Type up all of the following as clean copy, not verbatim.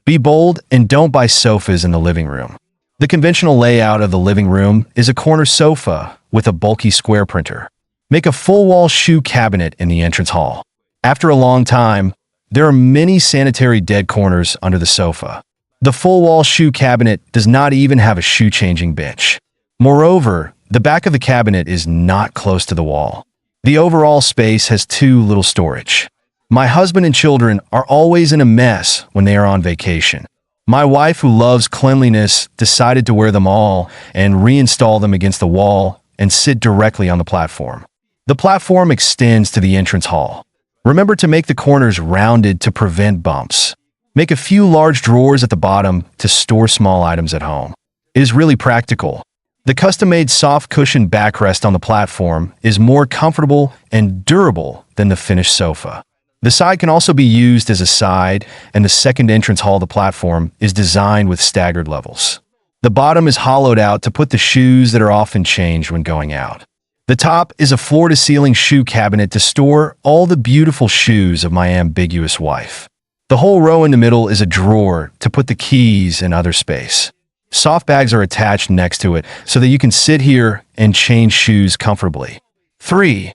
Be bold and don't buy sofas in the living room. The conventional layout of the living room is a corner sofa with a bulky square printer. Make a full-wall shoe cabinet in the entrance hall. After a long time, there are many sanitary dead corners under the sofa. The full-wall shoe cabinet does not even have a shoe-changing bench. Moreover, the back of the cabinet is not close to the wall. The overall space has too little storage. My husband and children are always in a mess when they are on vacation. My wife, who loves cleanliness, decided to wear them all and reinstall them against the wall and sit directly on the platform. The platform extends to the entrance hall. Remember to make the corners rounded to prevent bumps. Make a few large drawers at the bottom to store small items at home. It is really practical. The custom-made soft cushion backrest on the platform is more comfortable and durable than the finished sofa. The side can also be used as a side, and the second entrance hall of the platform is designed with staggered levels. The bottom is hollowed out to put the shoes that are often changed when going out. The top is a floor-to-ceiling shoe cabinet to store all the beautiful shoes of my ambiguous wife. The whole row in the middle is a drawer to put the keys and other space. Soft bags are attached next to it so that you can sit here and change shoes comfortably. 3.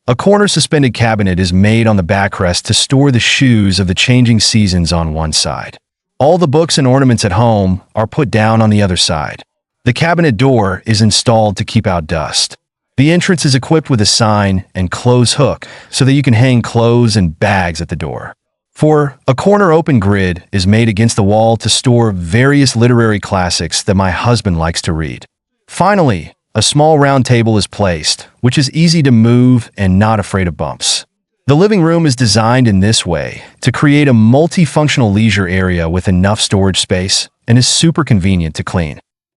A corner suspended cabinet is made on the backrest to store the shoes of the changing seasons on one side. All the books and ornaments at home are put down on the other side. The cabinet door is installed to keep out dust. The entrance is equipped with a sign and clothes hook so that you can hang clothes and bags at the door. 4. A corner open grid is made against the wall to store various literary classics that my husband likes to read. Finally, a small round table is placed, which is easy to move and not afraid of bumps. The living room is designed in this way to create a multifunctional leisure area with enough storage space and is super convenient to clean.